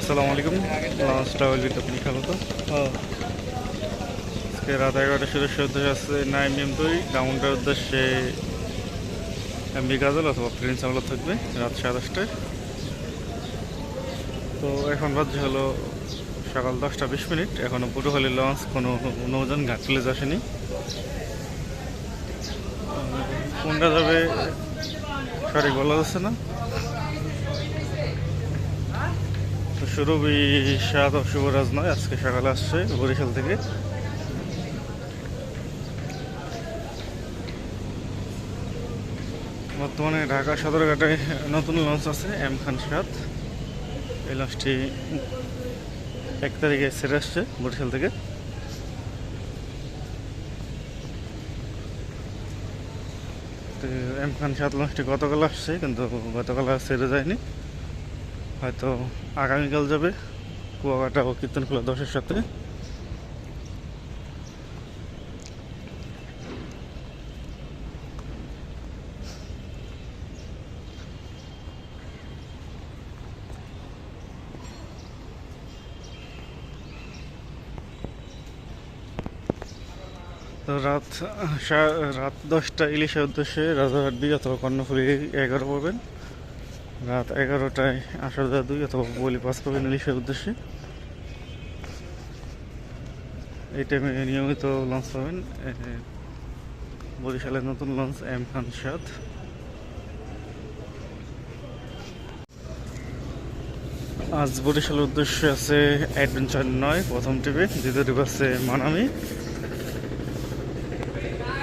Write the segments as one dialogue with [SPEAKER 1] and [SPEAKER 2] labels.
[SPEAKER 1] আসসালামু আলাইকুম। Launch travel বিদ্যুৎ স্বাগত। আজকে রাত 11টা সুরের উদ্দেশ্যে আছে নাইম 2 ডাউনটার উদ্দেশ্যে এমবি গাজল অথবা প্রিন্স আমলা থাকবে রাত 10:30টায়। তো এখন বাজে হলো সকাল 10টা 20 মিনিট। এখনও পটুয়াখালী লঞ্চ কোনো নৌযান ঘাট প্লেজ আসেনি। কোনটা যাবে সঠিক বলা যাচ্ছে না। তো সুরভি সাত ও শুভরাজ নয় আজকে সকালে আসছে বরিশাল থেকে। বর্তমানে ঢাকা সদরঘাটে নতুন লঞ্চ আছে এম খান সাত। এই লঞ্চটি 1 তারিখে ছেড়ে আসছে বরিশাল থেকে। এম খান সাত লঞ্চটি গতকাল আসছে, কিন্তু গতকাল আর ছেড়ে যায়নি, হয়তো আগামীকাল যাবে কুয়াকাটা ও কীর্তনখোলা 10-এর সাথে। তো রাত 10টা ইলিশের উদ্দেশ্যে রাজারহাট 2 অথবা কর্ণফুলী 11 পাবেন। রাত 11টায় আশারদা 2 অথবা বলি 5 পাবেন ইলিশের উদ্দেশ্যে। এই টাইমে নিয়মিত লঞ্চ পাবেন বরিশালের নতুন লঞ্চ এম খান সাত। আজ বরিশালের উদ্দেশ্যে আছে অ্যাডভেঞ্চার 9 প্রথম টিপে, দ্বিতীয় টিপ আছে মানামি।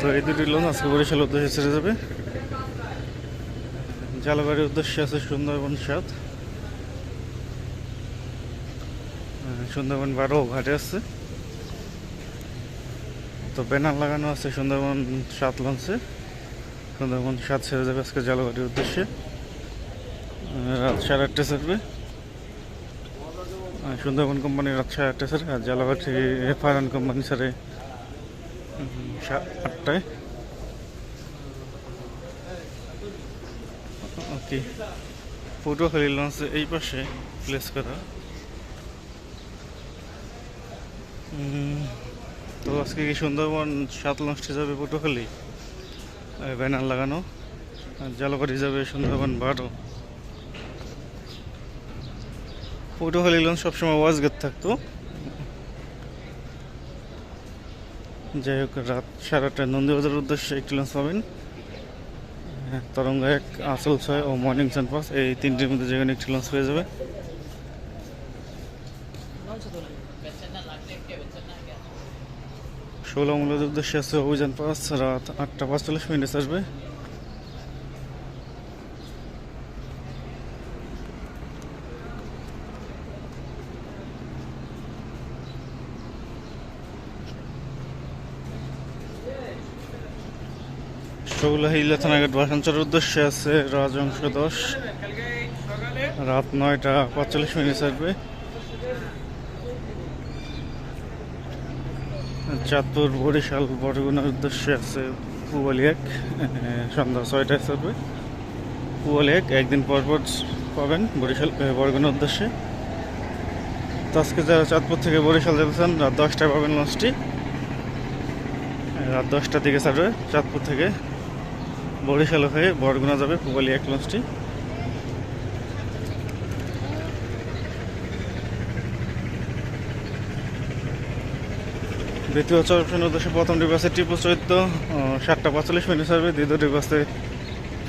[SPEAKER 1] তো এই দুটি লঞ্চ আজকে বরিশালের উদ্দেশ্যে ছেড়ে যাবে। জালবাড়ির উদ্দেশ্যে আছে সুন্দরবন 7, সুন্দরবন 12 ঘাটে আছে। তো ব্যানার লাগানো আছে সুন্দরবন 7 লঞ্চে। সুন্দরবন 7 ছেড়ে যাবে আজকে জালবাড়ির উদ্দেশ্যে রাত 8:30 ছাড়বে। সুন্দরবন কোম্পানি রাত 8:30 ছাড়ে, আর জালাবাড়ি ফারহান কোম্পানি ছাড়ে 8টায়। ওকে, পটুয়াখালী লঞ্চ এই পাশে প্লেস করা। তো আজকে কি সুন্দরবন 7 লঞ্চটি যাবে পটুয়াখালী, ব্যানার লাগানো। আর জালবাড়ি যাবে সুন্দরবন 12। পটুয়াখালী লঞ্চ সবসময় ওয়াচ গেট থাকতো। যাই হোক, রাত 8:30টায় নন্দীবাজারের উদ্দেশ্যে একটি লঞ্চ পাবেন। তরঙ্গা 1, আঁচল 6 ও মর্নিং সান 5 এই তিনটির মধ্যে যেখানে একটি লঞ্চ পেয়ে যাবে। ষোলামূলের উদ্দেশ্যে আছে অভিযান 5, রাত 8:45 আসবে। শৌলাহিলা থানাঘাট ভাষাঞ্চলের উদ্দেশ্যে আছে রাজংশ 10, রাত 9:45 আসবে। চাঁদপুর বরিশাল বরগুনার উদ্দেশ্যে আছে পুয়ালি 1, সন্ধ্যা 6টায় আসবে। পুয়ালি 1 একদিন পর পর পাবেন বরিশাল বরগুনার উদ্দেশ্যে। তো আজকে যারা চাঁদপুর থেকে বরিশাল যেতেছেন রাত 10টায় পাবেন লঞ্চটি। রাত 10টার দিকে ছাড়বে চাঁদপুর থেকে বরিশাল হয়ে বরগুনা যাবে পুয়ালি 1 লঞ্চটি। দ্বিতীয় অপশনের উদ্দেশ্যে প্রথম ডিপ আছে টিপু 14, 7:45 ছাড়বে। দ্বিতীয় ডিপ আছে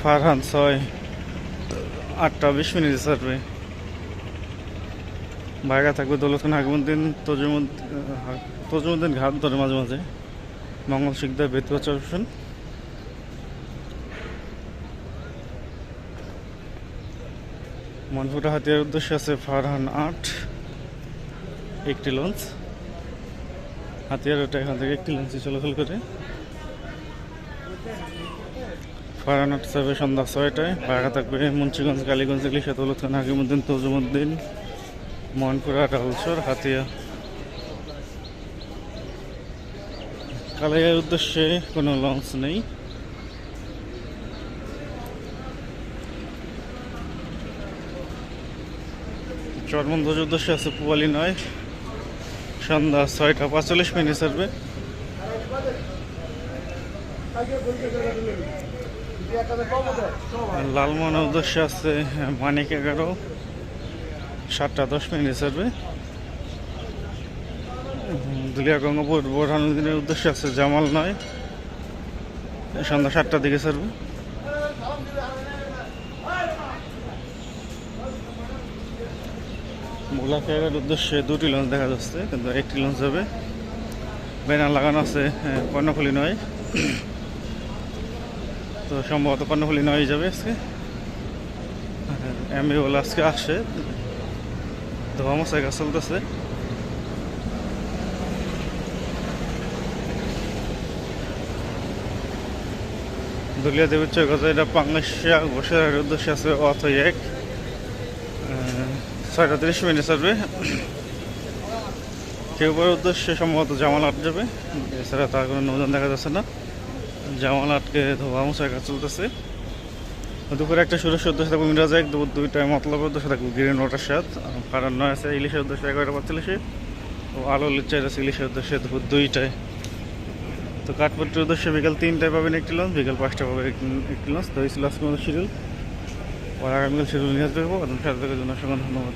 [SPEAKER 1] ফারহান 6, 8:20 ছাড়বে। বাইরে থাকবে দৌলতখান হাকিমুদ্দিন তজুমুদ্দিন ঘাট ধরে মাঝে মাঝে মঙ্গল শিকদার দ্বিতীয় অপশন। মনপুরা হাতিয়ার উদ্দেশ্যে আছে ফারহান 8 একটি লঞ্চ। হাতিয়ার ওটা এখান থেকে একটি লঞ্চে চলাচল করে। ফারহান 8 যাবে সন্ধ্যা 6টায়। বাইরে থাকবে মুন্সিগঞ্জ, কালীগঞ্জ, ইলিশা, দৌলতখান হাকিমুদ্দিন, তজুমুদ্দিন, মনপুরা, ডালসর, হাতিয়া। কালাইয়ার উদ্দেশ্যে কোনো লঞ্চ নেই। চরমন্দজ উদ্দেশ্যে আছে পুয়ালি নয়, সন্ধ্যা 6টা 45 ছাড়বে। লালমোহনের উদ্দেশ্যে আছে মানিক 11, 7টা 10 ছাড়বে। দুলিয়া গঙ্গাপুর বোরহানুদ্দিনের উদ্দেশ্যে আছে জামাল নয়, সন্ধ্যা 7টার দিকে ছাড়বে। ভোলা খেয়ার উদ্দেশ্যে 2টি লঞ্চ দেখা যাচ্ছে, কিন্তু একটি লঞ্চ যাবে। ব্যানার লাগানো আছে কর্ণফুলি নয়, তো সম্ভবত কর্ণফুলি নয় যাবে আজকে। এমবি বলে আজকে আসছে, ধোয়া কাজ চলতেছে। দলিয়া দেবীর চৌকাছে এটা পাঙ্গাসিয়া ঘোষের উদ্দেশ্যে আছে অথই 1, 6টা 30 ছাড়বে। কেউবার উদ্দেশ্যে সম্ভবত জামাল 8 যাবে, এছাড়া তার কোনো নৌযান দেখা যাচ্ছে না। জামাল 8কে ধোয়া মোছার কাজ চলতেছে। দুপুরে একটা সুরেশের উদ্দেশ্যে থাকবে মিরাজ 1, দুপুর 2টায় মতলবের উদ্দেশ্যে থাকবে গ্রিন ওয়াটার 7, কারণ 9 আছে ইলিশের উদ্দেশ্যে 11টা 45, ও আলো লিচার আছে ইলিশের উদ্দেশ্যে দুপুর 2টায়। তো কাঠপট্টির উদ্দেশ্যে বিকাল 3টায় পাবেন একটি লঞ্চ, বিকাল 5টায় পাবেন একটি লঞ্চ। তো এই ছিল আজকে আমাদের শিডিউল, আর আগামীকাল শিডিউল নিয়ে আসবো। আপনার সাথে থাকার জন্য অসংখ্য ধন্যবাদ।